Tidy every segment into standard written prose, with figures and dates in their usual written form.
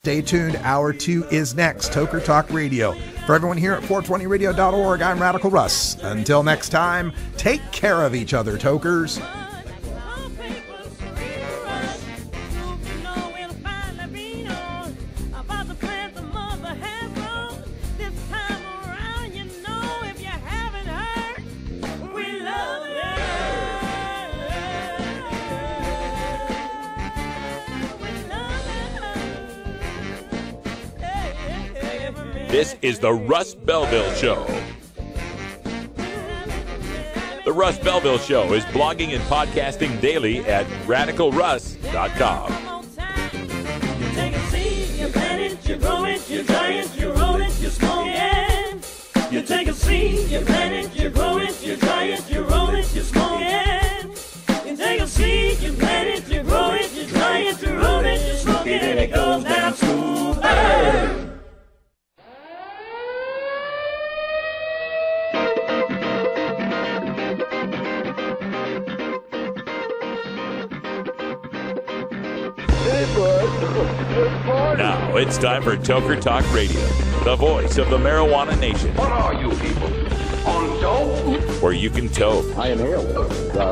Stay tuned. Hour 2 is next. Toker Talk Radio. For everyone here at 420radio.org, I'm Radical Russ. Until next time, take care of each other, Tokers. This is the Russ Belville Show. The Russ Belville Show is blogging and podcasting daily at radicalruss.com. You take a seed, you plant it, you grow it, you dry it, you roll it, you smoke it. You take a seed, you plant it, you grow it, you dry it, you roll it, you smoke it. You take a seed, you plant it, you grow it, you dry it, you roll it, you smoke it, and it goes down smooth. Hey! Now it's time for Toker Talk Radio, the voice of the marijuana nation. What are you people? On dope? Where you can toke. I inhale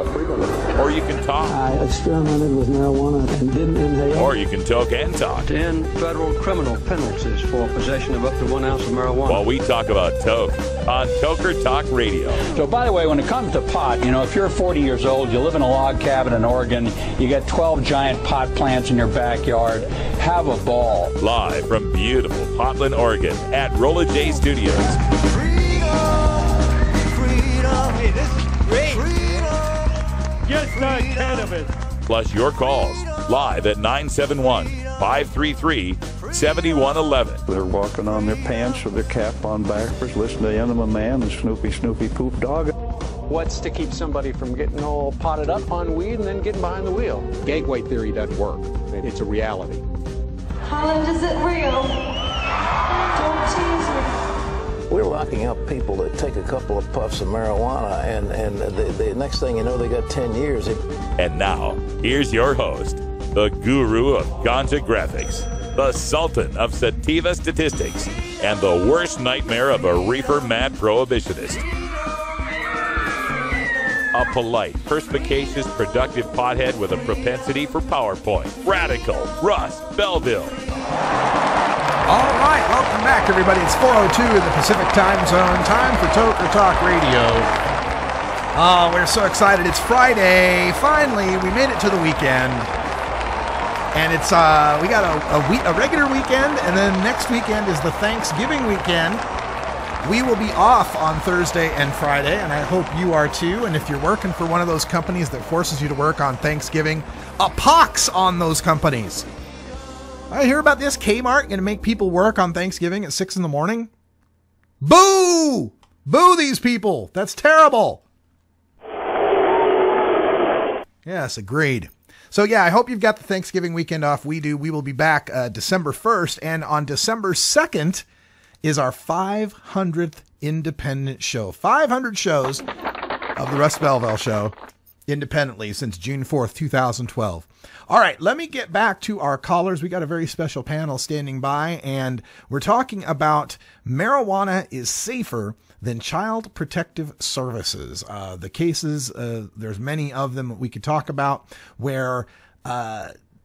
frequently. Or you can talk. I experimented with marijuana and didn't inhale. Or you can toke and talk. 10 federal criminal penalties for possession of up to 1 ounce of marijuana. While we talk about toke on Toker Talk Radio. So, by the way, when it comes to pot, you know, if you're 40 years old, you live in a log cabin in Oregon, you got 12 giant pot plants in your backyard, have a ball. Live from beautiful Portland, Oregon at Rolla J Studios. Hey, this is great. Just not cannabis. Plus your calls live at 971-533-7111. They're walking on their pants with their cap on backwards, listening to Enema Man and Snoopy Poop Dog. What's to keep somebody from getting all potted up on weed and then getting behind the wheel? Gateway theory doesn't work. It's a reality. Holland, is it real? Don't tease me. We're locking up people that take a couple of puffs of marijuana, and the next thing you know, they got 10 years. And now, here's your host, the guru of ganja graphics, the sultan of sativa statistics, and the worst nightmare of a reefer mad prohibitionist. A polite, perspicacious, productive pothead with a propensity for PowerPoint. Radical Russ Belville. All right, welcome back, everybody. It's 4:02 in the Pacific Time Zone. Time for Toker Talk Radio. Oh, we're so excited. It's Friday. Finally, we made it to the weekend. And it's we got a regular weekend, and then next weekend is the Thanksgiving weekend. We will be off on Thursday and Friday, and I hope you are too. And if you're working for one of those companies that forces you to work on Thanksgiving, a pox on those companies. I hear about this. Kmart going to make people work on Thanksgiving at 6 in the morning. Boo! Boo these people. That's terrible. Yes, agreed. So yeah, I hope you've got the Thanksgiving weekend off. We do. We will be back December 1st. And on December 2nd is our 500th independent show. 500 shows of the Russ Belville Show independently since June 4th, 2012. All right, let me get back to our callers. We got a very special panel standing by, and we're talking about marijuana is safer than Child Protective Services. The cases, there's many of them that we could talk about where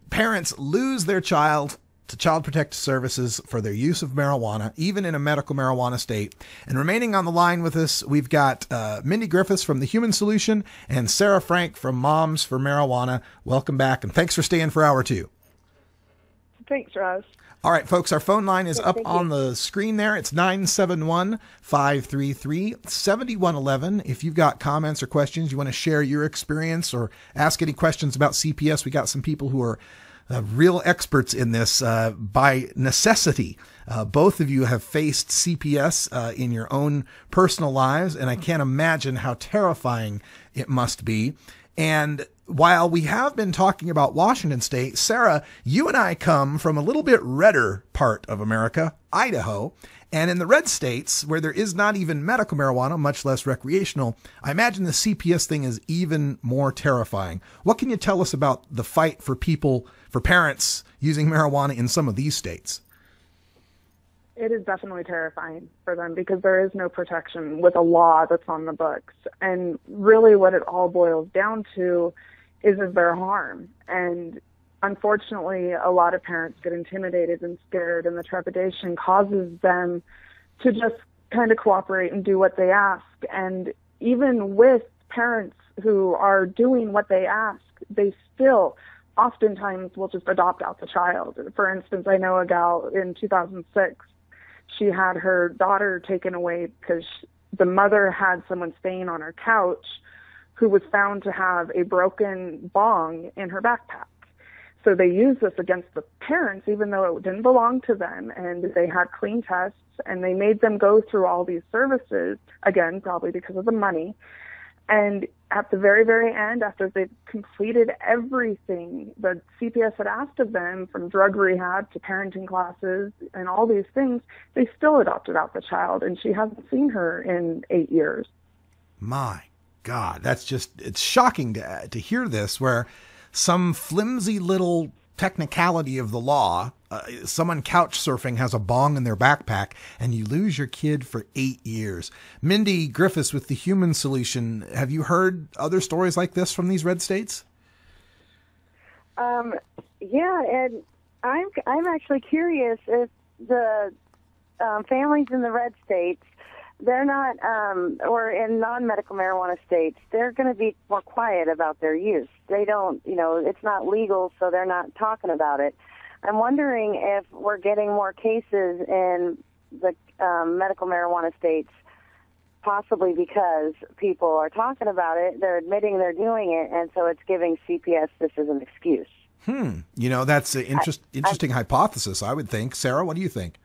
parents lose their child to Child Protective Services for their use of marijuana, even in a medical marijuana state. And remaining on the line with us, we've got Mindi Griffiths from The Human Solution and Serra Frank from Moms for Marijuana. Welcome back, and thanks for staying for hour 2. Thanks, Roz. All right, folks, our phone line is up on the screen there. It's 971-533-7111. If you've got comments or questions, you want to share your experience or ask any questions about CPS, we got some people who are real experts in this by necessity. Both of you have faced CPS in your own personal lives, and I can't imagine how terrifying it must be. And while we have been talking about Washington State, Serra, you and I come from a little bit redder part of America, Idaho. And in the red states, where there is not even medical marijuana, much less recreational, I imagine the CPS thing is even more terrifying. What can you tell us about the fight for people for parents using marijuana in some of these states? It is definitely terrifying for them because there is no protection with a law that's on the books. And really what it all boils down to is their harm. And unfortunately, a lot of parents get intimidated and scared, and the trepidation causes them to just kind of cooperate and do what they ask. And even with parents who are doing what they ask, they still oftentimes will just adopt out the child. For instance, I know a gal in 2006, she had her daughter taken away because the mother had someone staying on her couch who was found to have a broken bong in her backpack. So they used this against the parents, even though it didn't belong to them, and they had clean tests, and they made them go through all these services, again, probably because of the money. And at the very, very end, after they'd completed everything the CPS had asked of them, from drug rehab to parenting classes and all these things, they still adopted out the child, and she hasn't seen her in 8 years. My God, it's shocking to hear this, where some flimsy little technicality of the law, someone couch surfing has a bong in their backpack, and you lose your kid for 8 years. Mindi Griffiths with the Human Solution. Have you heard other stories like this from these red states? Yeah, and I'm actually curious if the families in the red states, they're not, or in non-medical marijuana states, they're going to be more quiet about their use. They don't, it's not legal, so they're not talking about it. I'm wondering if we're getting more cases in the medical marijuana states, possibly because people are talking about it, they're admitting they're doing it, and so it's giving CPS this as an excuse. That's an interesting hypothesis, I would think. Sarah, what do you think?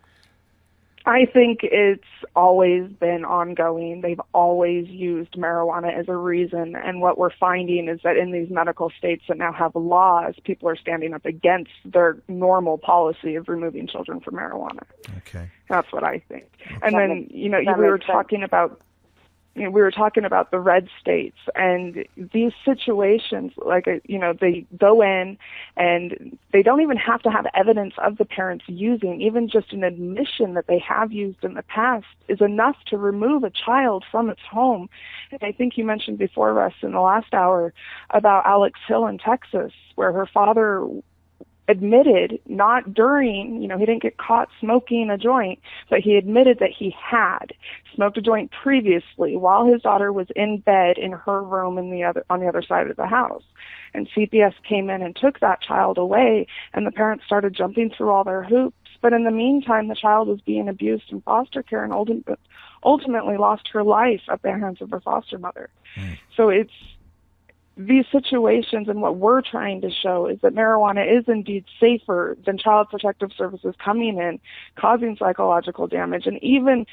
I think it's always been ongoing. They've always used marijuana as a reason. And what we're finding is that in these medical states that now have laws, people are standing up against their normal policy of removing children from marijuana. Okay. That's what I think. And then, we were talking about the red states, and these situations, they go in and they don't even have to have evidence of the parents using. Even just an admission that they have used in the past is enough to remove a child from its home. And I think you mentioned before, Russ, in the last hour about Alex Hill in Texas, where her father admitted, not during, he didn't get caught smoking a joint, but he admitted that he had smoked a joint previously while his daughter was in bed in her room on the other side of the house. And CPS came in and took that child away, and the parents started jumping through all their hoops. But in the meantime, the child was being abused in foster care and ultimately lost her life at the hands of her foster mother. So it's these situations, and what we're trying to show is that marijuana is indeed safer than Child Protective Services coming in, causing psychological damage, and even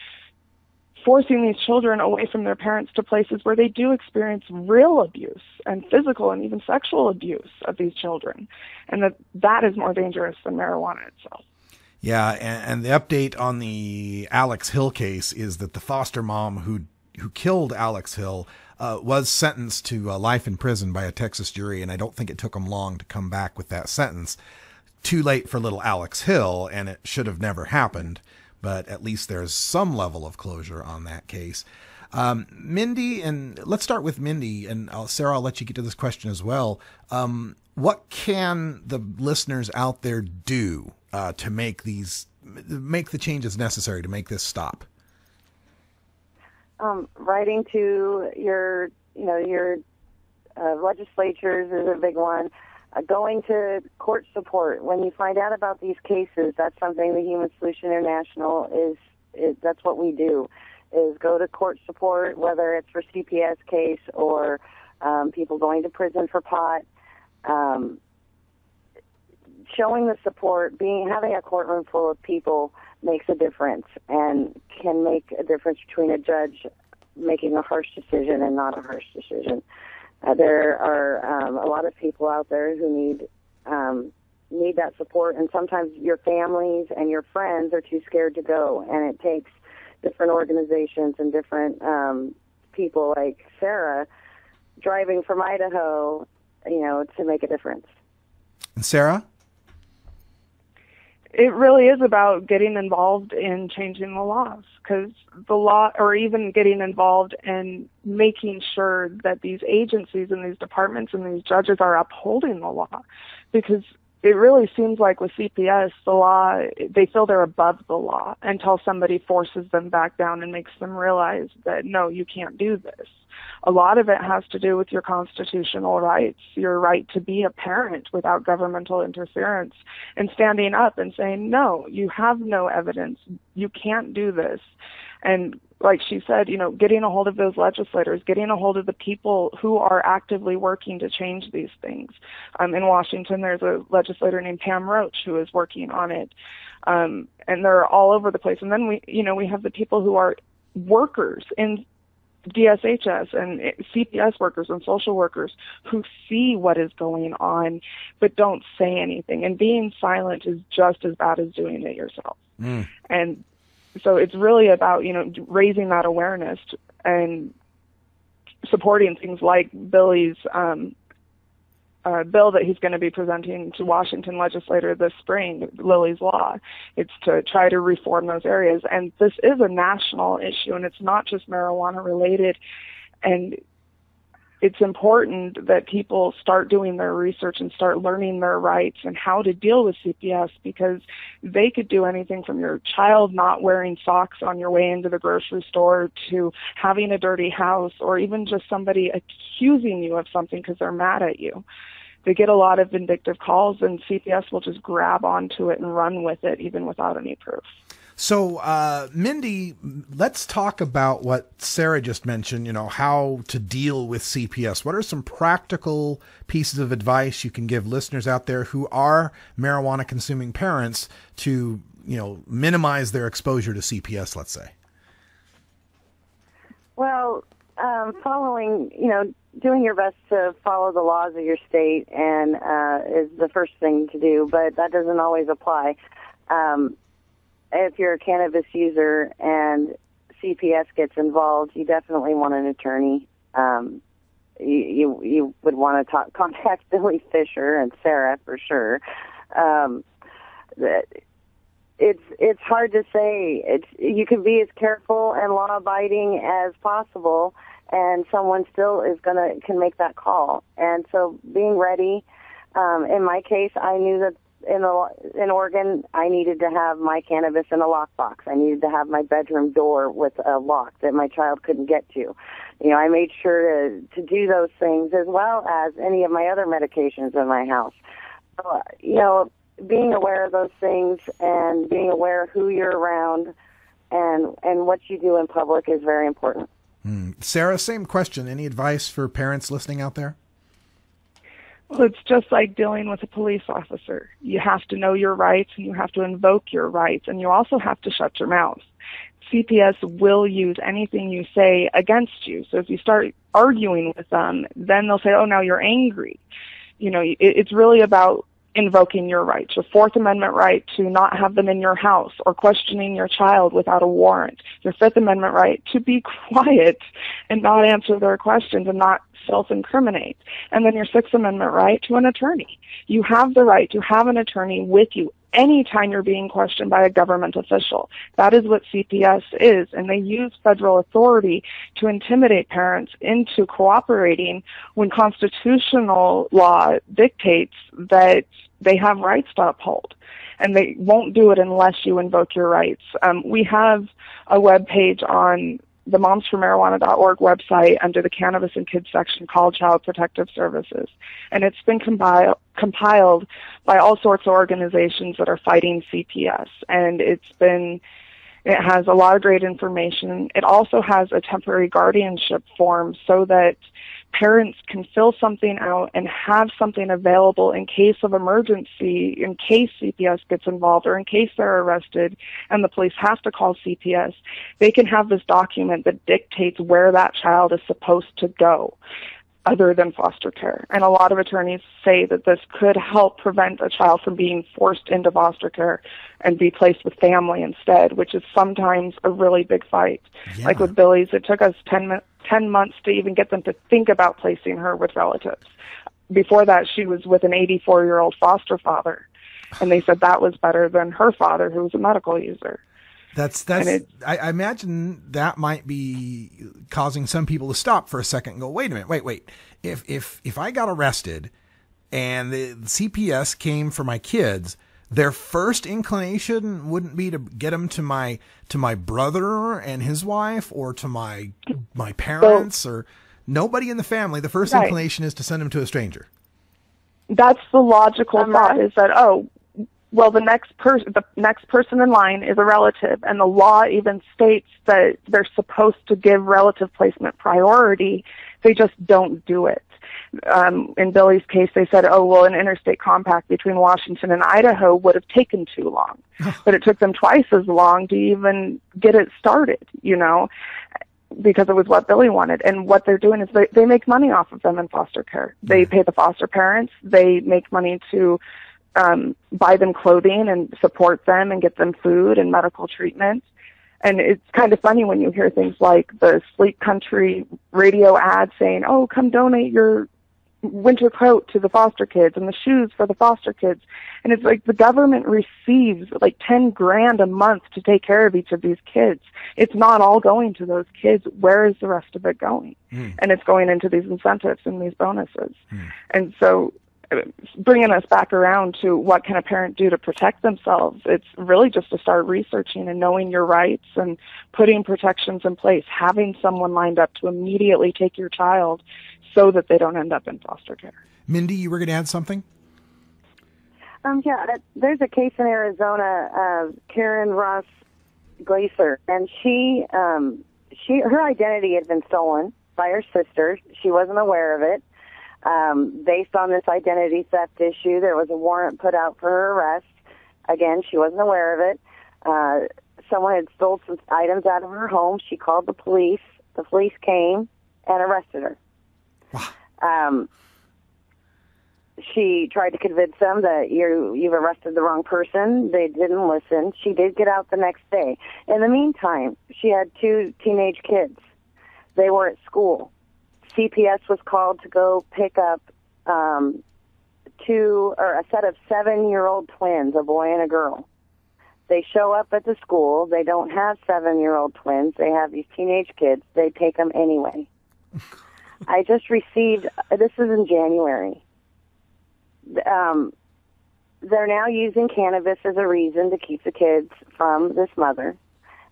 forcing these children away from their parents to places where they do experience real abuse and physical and even sexual abuse of these children, and that is more dangerous than marijuana itself. Yeah, and the update on the Alex Hill case is that the foster mom who killed Alex Hill was sentenced to life in prison by a Texas jury, and I don't think it took him long to come back with that sentence. Too late for little Alex Hill, and it should have never happened, but at least there's some level of closure on that case. Mindi, and let's start with Mindi, and Sarah, I'll let you get to this question as well. What can the listeners out there do to make the changes necessary to make this stop? Writing to your legislatures is a big one. Going to court support. When you find out about these cases, that's something the Human Solution International that's what we do, is go to court support, whether it's for CPS case or people going to prison for pot. Showing the support, having a courtroom full of people makes a difference, and can make a difference between a judge making a harsh decision and not a harsh decision. There are a lot of people out there who need that support, and sometimes your families and your friends are too scared to go, and it takes different organizations and different people like Sarah driving from Idaho, to make a difference. And Sarah? it really is about getting involved in changing the laws, because the law, or even getting involved in making sure that these agencies and these departments and these judges are upholding the law, because it really seems like with CPS, the law, they feel they're above the law until somebody forces them back down and makes them realize that, no, you can't do this. A lot of it has to do with your constitutional rights, your right to be a parent without governmental interference, and standing up and saying, no, you have no evidence. You can't do this. And like she said, getting a hold of those legislators, getting a hold of the people who are actively working to change these things. In Washington, there's a legislator named Pam Roach who is working on it. And they're all over the place. And then we have the people who are workers in DSHS and CPS workers and social workers who see what is going on but don't say anything. And being silent is just as bad as doing it yourself. And so it's really about, raising that awareness and supporting things like Billy's bill that he's going to be presenting to Washington legislature this spring, Lilly's Law. It's to try to reform those areas. And this is a national issue, and it's not just marijuana related. And it's important that people start doing their research and start learning their rights and how to deal with CPS, because they could do anything from your child not wearing socks on your way into the grocery store to having a dirty house, or even just somebody accusing you of something because they're mad at you. They get a lot of vindictive calls, and CPS will just grab onto it and run with it even without any proof. So, Mindi, let's talk about what Serra just mentioned, how to deal with CPS. What are some practical pieces of advice you can give listeners out there who are marijuana consuming parents to, minimize their exposure to CPS, let's say? Well, doing your best to follow the laws of your state and is the first thing to do, but that doesn't always apply. If you're a cannabis user and CPS gets involved, you definitely want an attorney. You would want to contact Billy Fisher and Serra for sure. It's hard to say. You can be as careful and law abiding as possible, and someone still can make that call. And so being ready. In my case, I knew that in Oregon, I needed to have my cannabis in a lockbox. I needed to have my bedroom door with a lock that my child couldn't get to. I made sure to do those things, as well as any of my other medications in my house. So, being aware of those things and being aware of who you're around and what you do in public is very important. Serra, same question. Any advice for parents listening out there? Well, it's just like dealing with a police officer. You have to know your rights, and you have to invoke your rights, and you also have to shut your mouth. CPS will use anything you say against you. So if you start arguing with them, then they'll say, oh, now you're angry. It's really about invoking your rights, your Fourth Amendment right to not have them in your house or questioning your child without a warrant, your Fifth Amendment right to be quiet and not answer their questions and not self-incriminate, and then your Sixth Amendment right to an attorney. You have the right to have an attorney with you anytime you're being questioned by a government official. That is what CPS is, and they use federal authority to intimidate parents into cooperating when constitutional law dictates that they have rights to uphold. And they won't do it unless you invoke your rights. We have a web page on the momsformarijuana.org website under the Cannabis and Kids section called Child Protective Services. And it's been compiled by all sorts of organizations that are fighting CPS. And it has a lot of great information. It also has a temporary guardianship form so that parents can fill something out and have something available in case of emergency, in case CPS gets involved, or in case they're arrested and the police have to call CPS. They can have this document that dictates where that child is supposed to go other than foster care. And a lot of attorneys say that this could help prevent a child from being forced into foster care and be placed with family instead, which is sometimes a really big fight. Yeah. Like with Billy's, it took us 10 months to even get them to think about placing her with relatives. Before that, she was with an 84-year-old foster father. And they said that was better than her father, who was a medical user. I imagine that might be causing some people to stop for a second and go, wait a minute, wait. If I got arrested and the CPS came for my kids, their first inclination wouldn't be to get them to my brother and his wife, or to my parents, or nobody in the family. The first inclination is to send them to a stranger. That's the logical thought, is that, well, the next person in line is a relative, and the law even states that they're supposed to give relative placement priority. They just don't do it. In Billy's case, they said, an interstate compact between Washington and Idaho would have taken too long. But it took them twice as long to even get it started, because it was what Billy wanted. And what they're doing is they make money off of them in foster care. They pay the foster parents. They make money to buy them clothing and support them and get them food and medical treatment. And it's kind of funny when you hear things like the Sleep Country radio ad saying, come donate your winter coat to the foster kids and the shoes for the foster kids. And it's like the government receives like $10,000 a month to take care of each of these kids. It's not all going to those kids. Where is the rest of it going? And it's going into these incentives and these bonuses. And so bringing us back around to what can a parent do to protect themselves, it's really just to start researching and knowing your rights and putting protections in place, having someone lined up to immediately take your child so that they don't end up in foster care. Mindy, you were going to add something? There's a case in Arizona of Karen Ross Glaser, and her identity had been stolen by her sister. She wasn't aware of it. Based on this identity theft issue, there was a warrant put out for her arrest. Again, she wasn't aware of it. Someone had stole some items out of her home. She called the police. The police came and arrested her. She tried to convince them that you've arrested the wrong person. They didn't listen. She did get out the next day. In the meantime, she had 2 teenage kids. They were at school. CPS was called to go pick up a set of 7-year-old twins, a boy and a girl. They show up at the school. They don't have 7-year-old twins. They have these teenage kids. They take them anyway. I just received, this is in January, they're now using cannabis as a reason to keep the kids from this mother.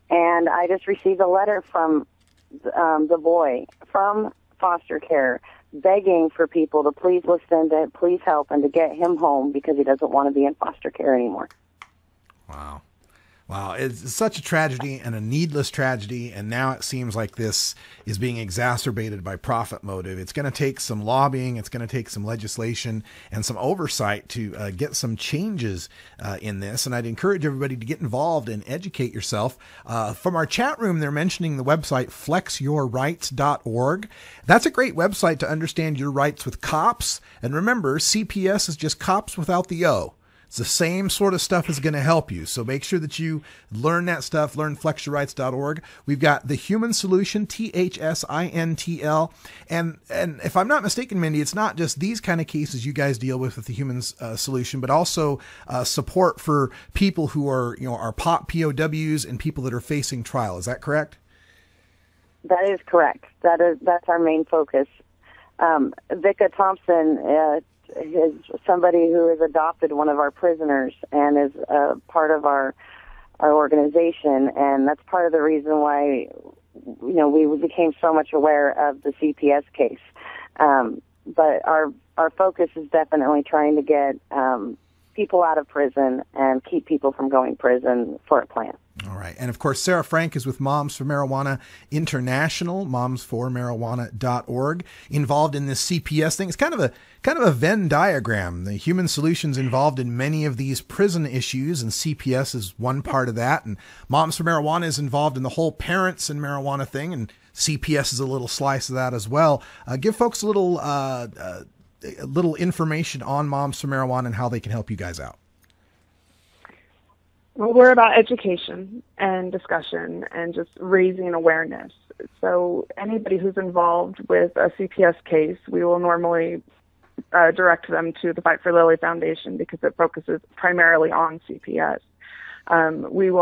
And I just received a letter from the boy from foster care begging for people to please listen, to please help, and to get him home because he doesn't want to be in foster care anymore. Wow, it's such a tragedy, and a needless tragedy, and now it seems like this is being exacerbated by profit motive. It's going to take some lobbying, it's going to take some legislation and some oversight to get some changes in this, and I'd encourage everybody to get involved and educate yourself. From our chat room, they're mentioning the website flexyourrights.org. That's a great website to understand your rights with cops, and remember, CPS is just cops without the O. It's the same sort of stuff is going to help you. So make sure that you learn that stuff. Learn flexyourrights.org. We've got the Human Solution, THSINTL. And if I'm not mistaken, Mindy, it's not just these kind of cases you guys deal with the Human Solution, but also support for people who are, are POWs and people that are facing trial. Is that correct? That is correct. That's our main focus. Vika Thompson is somebody who has adopted one of our prisoners and is part of our organization, and that's part of the reason why we became so much aware of the CPS case. But our focus is definitely trying to get people out of prison and keep people from going to prison for a plan. All right. And of course, Serra Frank is with Moms for Marijuana International, momsformarijuana.org, involved in this CPS thing. It's kind of a Venn diagram. The Human Solutions involved in many of these prison issues, and CPS is one part of that. And Moms for Marijuana is involved in the whole parents and marijuana thing, and CPS is a little slice of that as well. Give folks a little information on Moms for Marijuana and how they can help you guys out. Well, we're about education and discussion and just raising awareness. So anybody who's involved with a CPS case, we will normally direct them to the Fight For Lilly Foundation because it focuses primarily on CPS. We will